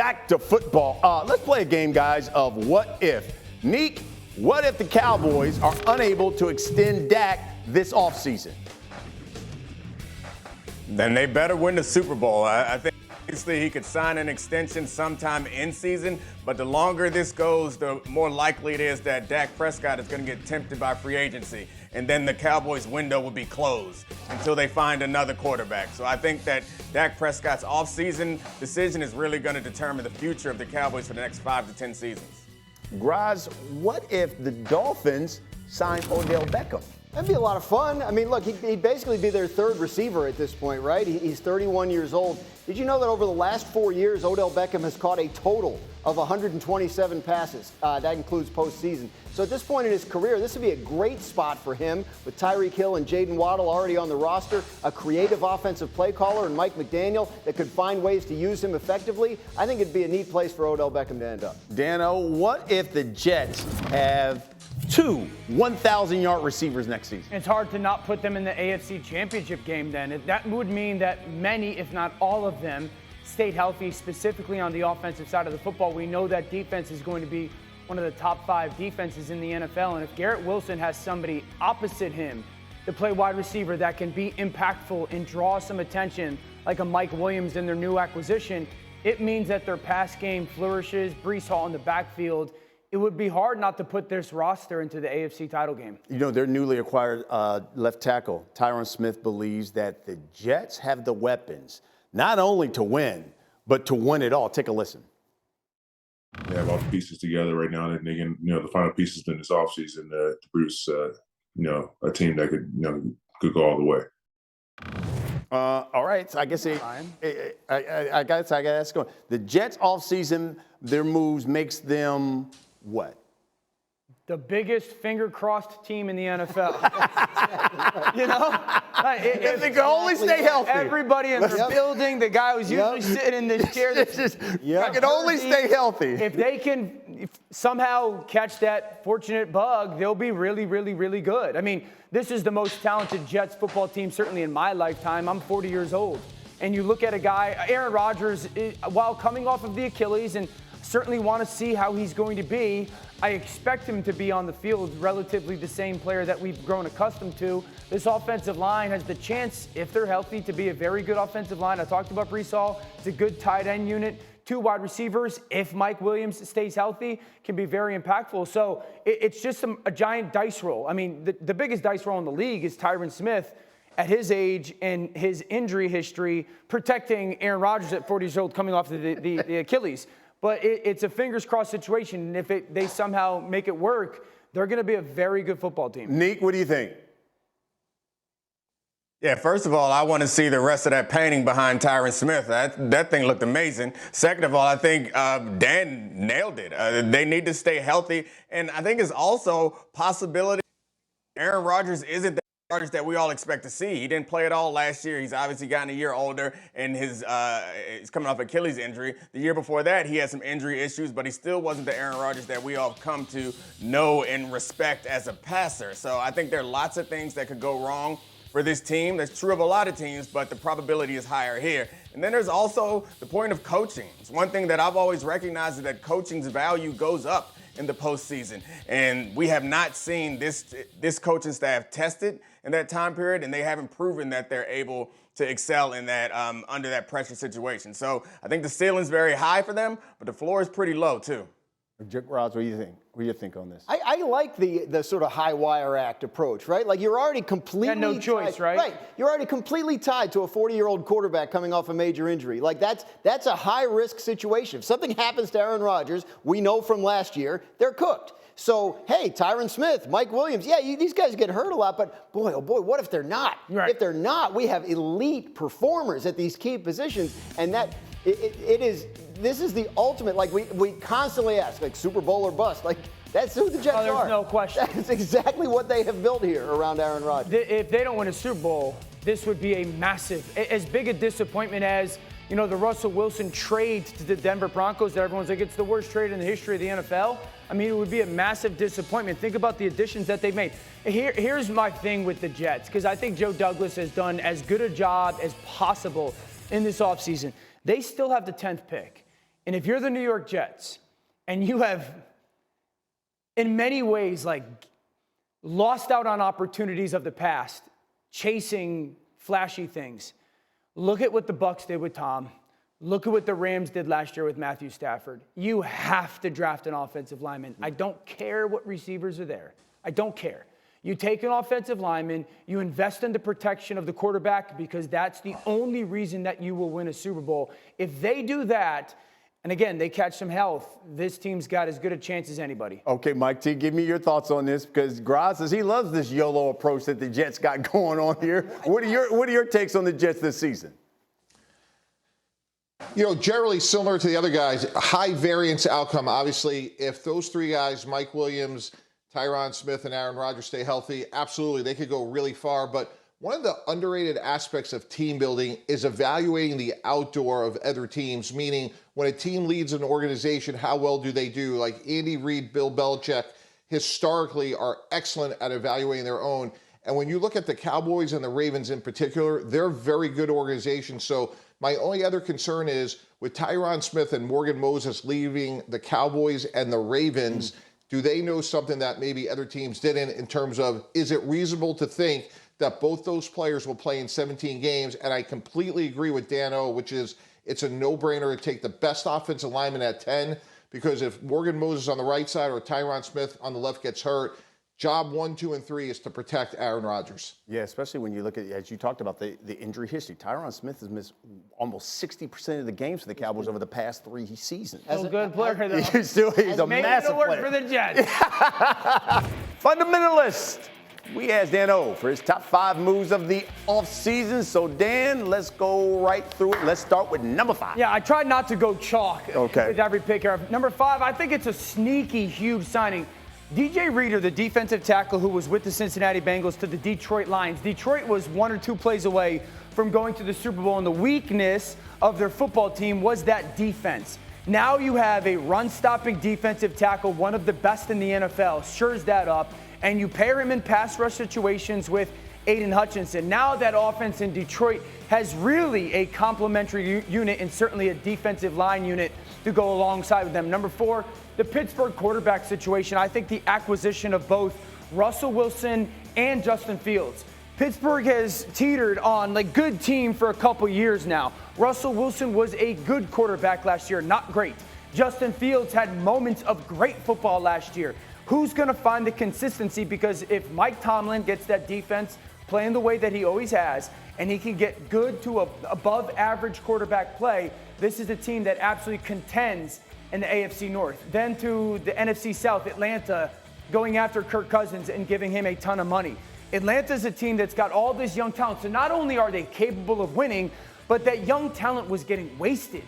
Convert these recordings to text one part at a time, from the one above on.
back to football. Let's play a game, guys, of what if. Neek, what if the Cowboys are unable to extend Dak this offseason? Then they better win the Super Bowl. I think obviously he could sign an extension sometime in season, but the longer this goes, the more likely it is that Dak Prescott is going to get tempted by free agency, and then the Cowboys' window will be closed until they find another quarterback. So I think that Dak Prescott's offseason decision is really going to determine the future of the Cowboys for the next 5 to 10 seasons. Graz, what if the Dolphins sign Odell Beckham? That'd be a lot of fun. I mean, look, he'd basically be their third receiver at this point, right? He's 31 years old. Did you know that over the last 4 years, Odell Beckham has caught a total of 127 passes? That includes postseason. So at this point in his career, this would be a great spot for him with Tyreek Hill and Jaden Waddle already on the roster, a creative offensive play caller and Mike McDaniel that could find ways to use him effectively. I think it'd be a neat place for Odell Beckham to end up. Dano, what if the Jets have two 1,000-yard receivers next season? It's hard to not put them in the AFC Championship game then. That would mean that many, if not all of them, stayed healthy, specifically on the offensive side of the football. We know that defense is going to be one of the top 5 defenses in the NFL, and if Garrett Wilson has somebody opposite him to play wide receiver that can be impactful and draw some attention, like a Mike Williams in their new acquisition, it means that their pass game flourishes. Breece Hall in the backfield. It would be hard not to put this roster into the AFC title game. You know, their newly acquired left tackle, Tyron Smith, believes that the Jets have the weapons not only to win, but to win it all. Take a listen. They have all the pieces together right now, and they can, the final pieces in this offseason to produce, a team that could go all the way. All right, so I guess I got to ask you, the Jets offseason, their moves makes them what? The biggest finger-crossed team in the NFL. If they can only stay healthy. Everybody in the building, the guy who's usually sitting in this chair. I can only stay healthy. If they can somehow catch that fortunate bug, they'll be really, really, really good. I mean, this is the most talented Jets football team, certainly in my lifetime. I'm 40 years old. And you look at a guy, Aaron Rodgers, while coming off of the Achilles, and certainly want to see how he's going to be. I expect him to be on the field relatively the same player that we've grown accustomed to. This offensive line has the chance, if they're healthy, to be a very good offensive line. I talked about Breece Hall. It's a good tight end unit. 2 wide receivers, if Mike Williams stays healthy, can be very impactful. So it's just a giant dice roll. I mean, the biggest dice roll in the league is Tyron Smith at his age and his injury history, protecting Aaron Rodgers at 40 years old coming off the Achilles. But it's a fingers crossed situation, and if they somehow make it work, they're going to be a very good football team. Neek, what do you think? Yeah, first of all, I want to see the rest of that painting behind Tyron Smith. That thing looked amazing. Second of all, I think Dan nailed it. They need to stay healthy, and I think it's also possibility Aaron Rodgers isn't Rodgers that we all expect to see. He didn't play at all last year. He's obviously gotten a year older, and he's coming off Achilles injury. The year before that, he had some injury issues, but he still wasn't the Aaron Rodgers that we all come to know and respect as a passer. So I think there are lots of things that could go wrong for this team. That's true of a lot of teams, but the probability is higher here. And then there's also the point of coaching. It's one thing that I've always recognized, is that coaching's value goes up in the postseason. And we have not seen this coaching staff tested in that time period, and they haven't proven that they're able to excel in that under that pressure situation. So I think the ceiling's very high for them, but the floor is pretty low too. Roz, what do you think? What do you think on this? I like the sort of high wire act approach, right? Like you're already completely no choice, right? Right. You're already completely tied to a 40-year-old quarterback coming off a major injury. Like that's a high risk situation. If something happens to Aaron Rodgers, we know from last year, they're cooked. So, hey, Tyron Smith, Mike Williams, these guys get hurt a lot, but boy, oh boy, what if they're not? Right. If they're not, we have elite performers at these key positions, and that this is the ultimate. Like we constantly ask, like Super Bowl or bust. Like that's who the Jets are. There's no question. That's exactly what they have built here around Aaron Rodgers. If they don't win a Super Bowl, this would be a massive, as big a disappointment as the Russell Wilson trade to the Denver Broncos that everyone's like, it's the worst trade in the history of the NFL. I mean, it would be a massive disappointment. Think about the additions that they've made. Here's my thing with the Jets, because I think Joe Douglas has done as good a job as possible in this offseason. They still have the 10th pick. And if you're the New York Jets and you have, in many ways, like lost out on opportunities of the past, chasing flashy things, look at what the Bucs did with Tom. Look at what the Rams did last year with Matthew Stafford. You have to draft an offensive lineman. I don't care what receivers are there. I don't care. You take an offensive lineman, you invest in the protection of the quarterback because that's the only reason that you will win a Super Bowl. If they do that, and again, they catch some health, this team's got as good a chance as anybody. Okay, Mike T, give me your thoughts on this because Graz says he loves this YOLO approach that the Jets got going on here. What are your takes on the Jets this season? You know, generally similar to the other guys, high variance outcome. Obviously, if those three guys, Mike Williams, Tyron Smith, and Aaron Rodgers stay healthy, absolutely, they could go really far. But one of the underrated aspects of team building is evaluating the outdoor of other teams, meaning when a team leads an organization, how well do they do? Like Andy Reid, Bill Belichick, historically are excellent at evaluating their own. And when you look at the Cowboys and the Ravens in particular, they're very good organizations. So my only other concern is with Tyron Smith and Morgan Moses leaving the Cowboys and the Ravens, do they know something that maybe other teams didn't in terms of, is it reasonable to think that both those players will play in 17 games? And I completely agree with Dan O, which is it's a no-brainer to take the best offensive lineman at 10, because if Morgan Moses on the right side or Tyron Smith on the left gets hurt, job 1, 2, and 3 is to protect Aaron Rodgers. Yeah, especially when you look at, as you talked about, the injury history. Tyron Smith has missed almost 60% of the games for the Cowboys over the past 3 seasons. Still a good player, though. He's a massive work player. for the Jets. Fundamentalist. We asked Dan O for his top 5 moves of the offseason. So, Dan, let's go right through it. Let's start with number 5. Yeah, I tried not to go chalk Okay. with every pick here. Number 5, I think it's a sneaky, huge signing. DJ Reader, the defensive tackle who was with the Cincinnati Bengals to the Detroit Lions. Detroit was 1 or 2 plays away from going to the Super Bowl, and the weakness of their football team was that defense. Now you have a run-stopping defensive tackle, one of the best in the NFL, shores that up, and you pair him in pass rush situations with Aiden Hutchinson. Now that offense in Detroit has really a complementary unit and certainly a defensive line unit to go alongside with them. Number 4, the Pittsburgh quarterback situation. I think the acquisition of both Russell Wilson and Justin Fields. Pittsburgh has teetered on like good team for a couple years now. Russell Wilson was a good quarterback last year, not great. Justin Fields had moments of great football last year. Who's going to find the consistency? Because if Mike Tomlin gets that defense playing the way that he always has, and he can get good to above average quarterback play, this is a team that absolutely contends in the AFC North. Then to the NFC South, Atlanta going after Kirk Cousins and giving him a ton of money. Atlanta's a team that's got all this young talent. So not only are they capable of winning, but that young talent was getting wasted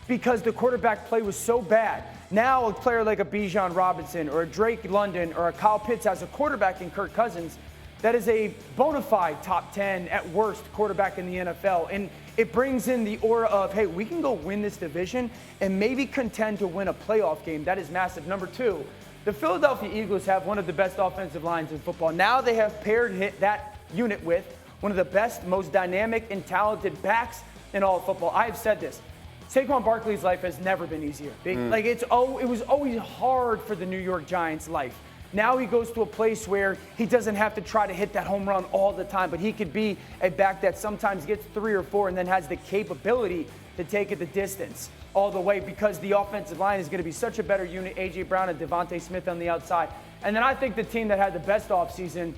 because the quarterback play was so bad. Now a player like a Bijan Robinson or a Drake London or a Kyle Pitts has a quarterback in Kirk Cousins that is a bona fide top 10 at worst quarterback in the NFL. And it brings in the aura of, hey, we can go win this division and maybe contend to win a playoff game. That is massive. Number 2, the Philadelphia Eagles have one of the best offensive lines in football. Now they have paired that unit with one of the best, most dynamic and talented backs in all of football. I have said this. Saquon Barkley's life has never been easier. Like it was always hard for the New York Giants' life. Now he goes to a place where he doesn't have to try to hit that home run all the time, but he could be a back that sometimes gets 3 or 4 and then has the capability to take it the distance all the way because the offensive line is going to be such a better unit. A.J. Brown and Devontae Smith on the outside. And then I think the team that had the best offseason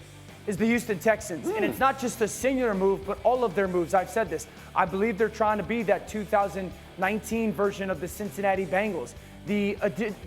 is the Houston Texans. And it's not just a singular move, but all of their moves. I've said this. I believe they're trying to be that 2019 version of the Cincinnati Bengals. The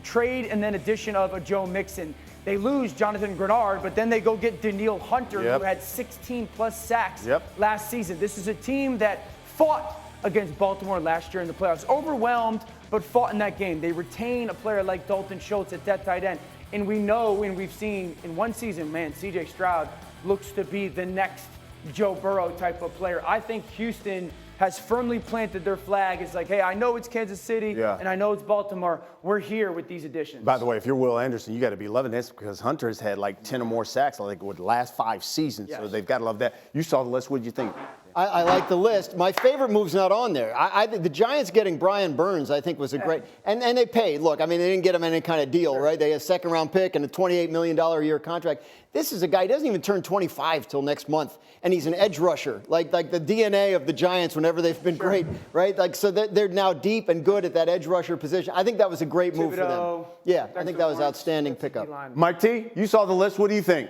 trade and then addition of a Joe Mixon. They lose Jonathan Grenard, but then they go get Danielle Hunter, who had 16-plus sacks last season. This is a team that fought against Baltimore last year in the playoffs. Overwhelmed, but fought in that game. They retain a player like Dalton Schultz at that tight end. And we know and we've seen in one season, man, C.J. Stroud looks to be the next Joe Burrow type of player. I think Houston has firmly planted their flag. It's like, hey, I know it's Kansas City and I know it's Baltimore. We're here with these additions. By the way, if you're Will Anderson, you got to be loving this because Hunter's had like 10 or more sacks, I think, over the last 5 seasons. Yes. So they've got to love that. You saw the list. What did you think? I like the list. My favorite move's not on there. I think the Giants getting Brian Burns, I think, was a great. And they paid. Look, I mean, they didn't get him any kind of deal, right? They had a second-round pick and a $28 million a year contract. This is a guy, he doesn't even turn 25 till next month, and he's an edge rusher, like the DNA of the Giants whenever they've been great, right? Like, so they're now deep and good at that edge rusher position. I think that was a great move for them. Yeah, I think that was outstanding pickup. Mike T, you saw the list. What do you think?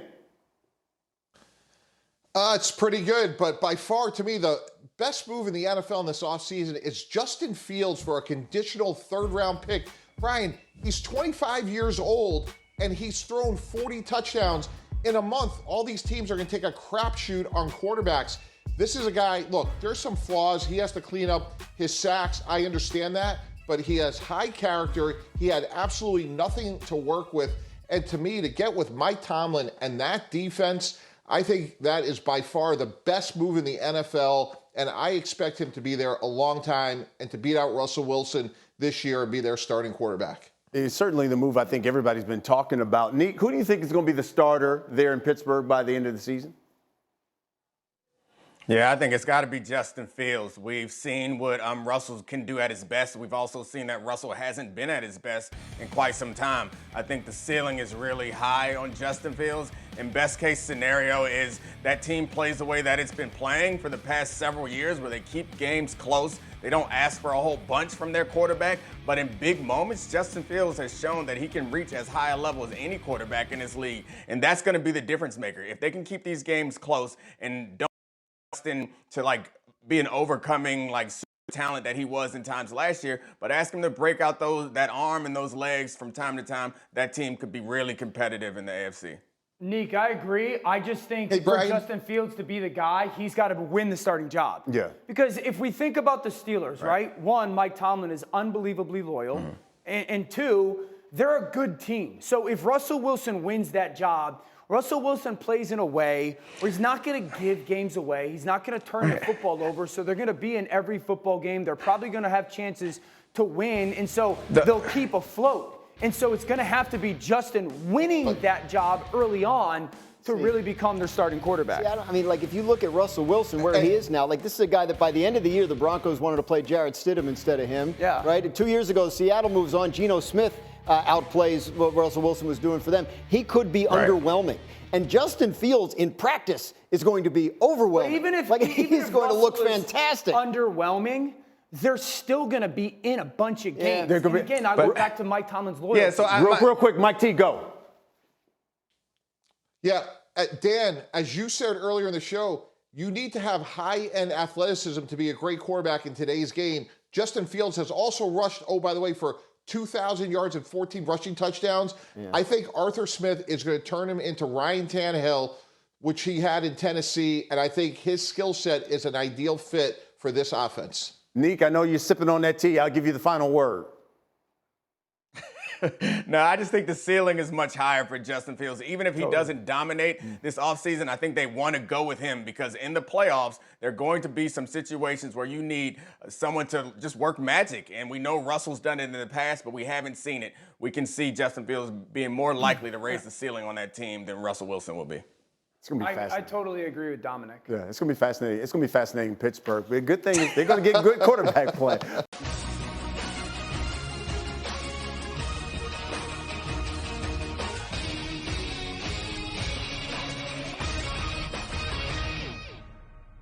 It's pretty good, but by far, to me, the best move in the NFL in this offseason is Justin Fields for a conditional third-round pick. Brian, he's 25 years old, and he's thrown 40 touchdowns. In a month, all these teams are going to take a crapshoot on quarterbacks. This is a guy, look, there's some flaws. He has to clean up his sacks. I understand that, but he has high character. He had absolutely nothing to work with. And to me, to get with Mike Tomlin and that defense, I think that is by far the best move in the NFL, and I expect him to be there a long time and to beat out Russell Wilson this year and be their starting quarterback. It's certainly the move I think everybody's been talking about. Nick, who do you think is going to be the starter there in Pittsburgh by the end of the season? Yeah, I think it's got to be Justin Fields. We've seen what Russell can do at his best. We've also seen that Russell hasn't been at his best in quite some time. I think the ceiling is really high on Justin Fields. And best case scenario is that team plays the way that it's been playing for the past several years, where they keep games close. They don't ask for a whole bunch from their quarterback. But in big moments, Justin Fields has shown that he can reach as high a level as any quarterback in this league. And that's going to be the difference maker. If they can keep these games close and don't to like be an overcoming like super talent that he was in times last year, but ask him to break out that arm and those legs from time to time, that team could be really competitive in the AFC. Nick, I agree. I just think for Brian. Justin Fields to be the guy, he's got to win the starting job. Yeah. Because if we think about the Steelers, right? One, Mike Tomlin is unbelievably loyal. Mm-hmm. And two, they're a good team. So if Russell Wilson wins that job, Russell Wilson plays in a way where he's not going to give games away. He's not going to turn the football over. So they're going to be in every football game. They're probably going to have chances to win. And so they'll keep afloat. And so it's going to have to be Justin winning that job early on to really become their starting quarterback. I mean, like, if you look at Russell Wilson, where he is now, like, this is a guy that by the end of the year, the Broncos wanted to play Jarrett Stidham instead of him. Yeah. Right? And 2 years ago, Seattle moves on. Geno Smith outplays what Russell Wilson was doing for them. He could be underwhelming. And Justin Fields in practice is going to be overwhelming. But even if he's going to look fantastic. Underwhelming, they're still going to be in a bunch of games. Yeah, and again, I go back to Mike Tomlin's loyalty. Yeah, so real quick, Mike T, go. Yeah, Dan, as you said earlier in the show, you need to have high-end athleticism to be a great quarterback in today's game. Justin Fields has also rushed, oh, by the way, for 2,000 yards and 14 rushing touchdowns. Yeah. I think Arthur Smith is going to turn him into Ryan Tannehill, which he had in Tennessee, and I think his skill set is an ideal fit for this offense. Nick, I know you're sipping on that tea. I'll give you the final word. No, I just think the ceiling is much higher for Justin Fields. Even if he doesn't dominate this offseason, I think they want to go with him because in the playoffs, there are going to be some situations where you need someone to just work magic. And we know Russell's done it in the past, but we haven't seen it. We can see Justin Fields being more likely to raise the ceiling on that team than Russell Wilson will be. It's going to be fascinating. I totally agree with Dominic. Yeah, it's going to be fascinating. It's going to be fascinating in Pittsburgh. But the good thing is they're going to get good quarterback play.